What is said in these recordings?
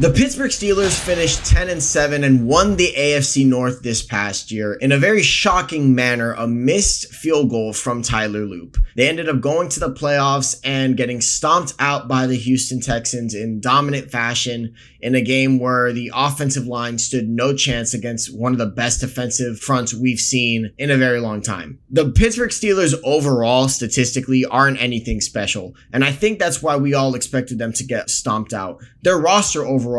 The Pittsburgh Steelers finished 10-7 and won the AFC North this past year in a very shocking manner, a missed field goal from Tyler Loop. They ended up going to the playoffs and getting stomped out by the Houston Texans in dominant fashion in a game where the offensive line stood no chance against one of the best defensive fronts we've seen in a very long time. The Pittsburgh Steelers overall, statistically, aren't anything special, and I think that's why we all expected them to get stomped out. Their roster overall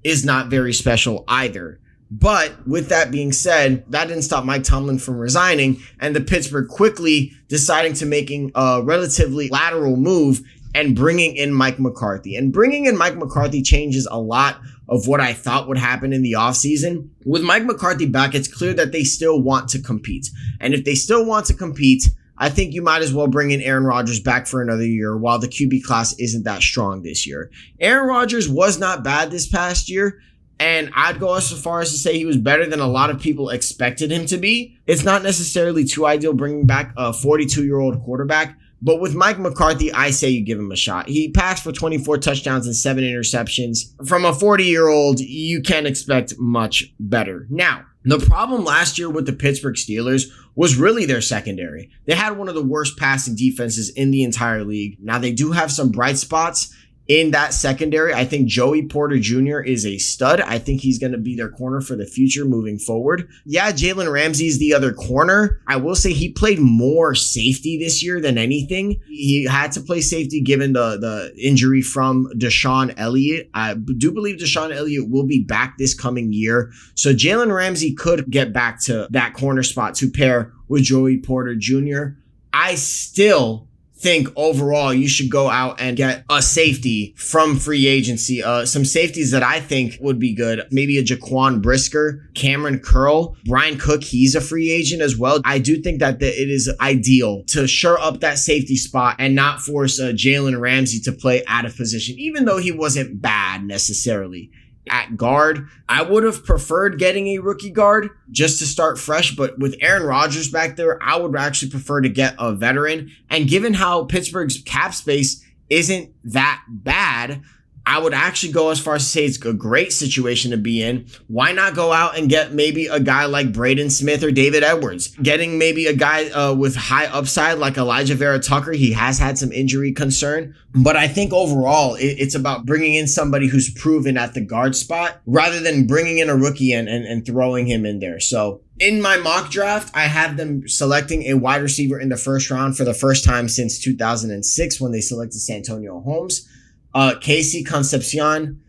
is not very special either. But with that being said, that didn't stop Mike Tomlin from resigning and the Pittsburgh quickly deciding to making a relatively lateral move and bringing in Mike McCarthy. And bringing in Mike McCarthy changes a lot of what I thought would happen in the offseason. With Mike McCarthy back, it's clear that they still want to compete. And if they still want to compete, I think you might as well bring in Aaron Rodgers back for another year while the QB class isn't that strong this year. Aaron Rodgers was not bad this past year, and I'd go as far as to say he was better than a lot of people expected him to be. It's not necessarily too ideal bringing back a 42-year-old quarterback, but with Mike McCarthy, I say you give him a shot. He passed for 24 touchdowns and 7 interceptions. From a 40-year-old, you can't expect much better. Now, the problem last year with the Pittsburgh Steelers was really their secondary. They had one of the worst passing defenses in the entire league. Now, they do have some bright spots in that secondary. I think Joey Porter Jr. is a stud. I think he's going to be their corner for the future moving forward. Yeah, Jalen Ramsey is the other corner. I will say he played more safety this year than anything. He had to play safety given the injury from Deshaun Elliott. I do believe Deshaun Elliott will be back this coming year. So Jalen Ramsey could get back to that corner spot to pair with Joey Porter Jr. I still think overall you should go out and get a safety from free agency. Some safeties that I think would be good. Maybe a Jaquan Brisker, Cameron Curl, Brian Cook. He's a free agent as well. I do think that it is ideal to shore up that safety spot and not force Jalen Ramsey to play out of position, even though he wasn't bad necessarily. At guard, I would have preferred getting a rookie guard just to start fresh, but with Aaron Rodgers back there, I would actually prefer to get a veteran. And given how Pittsburgh's cap space isn't that bad, I would actually go as far as to say it's a great situation to be in. Why not go out and get maybe a guy like Braden Smith or David Edwards? Getting maybe a guy with high upside like Elijah Vera Tucker. He has had some injury concern. But I think overall, it's about bringing in somebody who's proven at the guard spot rather than bringing in a rookie and throwing him in there. So in my mock draft, I have them selecting a wide receiver in the first round for the first time since 2006 when they selected Santonio Holmes. Casey Concepcion,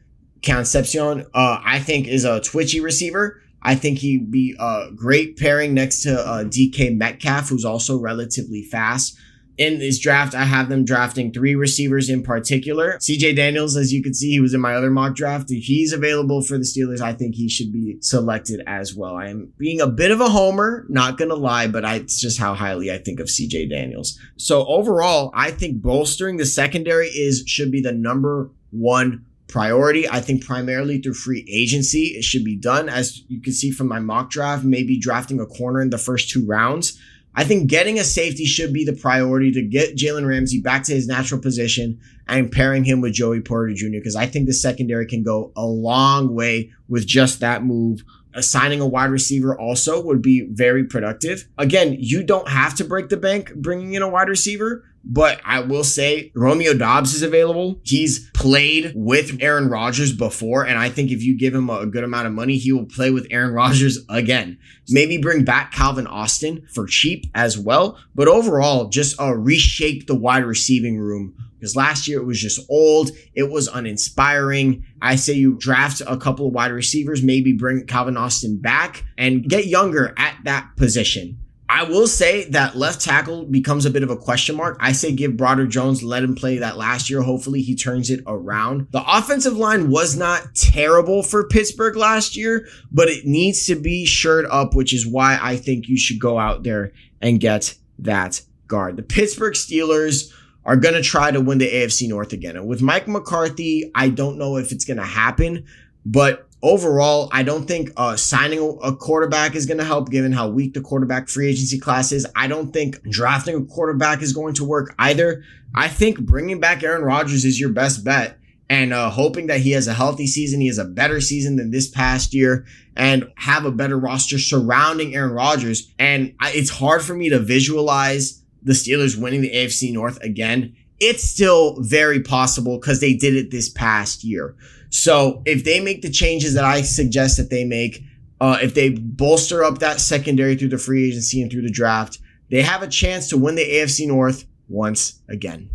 I think is a twitchy receiver. I think he'd be a great pairing next to DK Metcalf, who's also relatively fast. In this draft, I have them drafting 3 receivers in particular. CJ Daniels, as you can see, he was in my other mock draft. If he's available for the Steelers, I think he should be selected as well. I am being a bit of a homer, not going to lie, but it's just how highly I think of CJ Daniels. So overall, I think bolstering the secondary should be the number one priority. I think primarily through free agency, it should be done. As you can see from my mock draft, maybe drafting a corner in the first 2 rounds. I think getting a safety should be the priority to get Jalen Ramsey back to his natural position and pairing him with Joey Porter Jr. because I think the secondary can go a long way with just that move. Assigning a wide receiver also would be very productive. Again, you don't have to break the bank bringing in a wide receiver, but I will say Romeo Doubs is available. He's played with Aaron Rodgers before, and I think if you give him a good amount of money, he will play with Aaron Rodgers again. Maybe bring back Calvin Austin for cheap as well, but overall, just reshape the wide receiving room. Because last year it was just old. It was uninspiring. I say you draft a couple of wide receivers, maybe bring Calvin Austin back and get younger at that position. I will say that left tackle becomes a bit of a question mark. I say give Broderick Jones, let him play that last year. Hopefully he turns it around. The offensive line was not terrible for Pittsburgh last year, but it needs to be shored up, which is why I think you should go out there and get that guard. The Pittsburgh Steelers are going to try to win the AFC North again. And with Mike McCarthy, I don't know if it's going to happen, but overall, I don't think signing a quarterback is going to help given how weak the quarterback free agency class is. I don't think drafting a quarterback is going to work either. I think bringing back Aaron Rodgers is your best bet. and hoping that he has a healthy season, he has a better season than this past year, and have a better roster surrounding Aaron Rodgers. And it's hard for me to visualize the Steelers winning the AFC North again. It's still very possible because they did it this past year. So if they make the changes that I suggest that they make, if they bolster up that secondary through the free agency and through the draft, they have a chance to win the AFC North once again.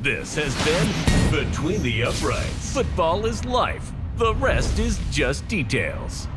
This has been Between the Uprights. Football is life. The rest is just details.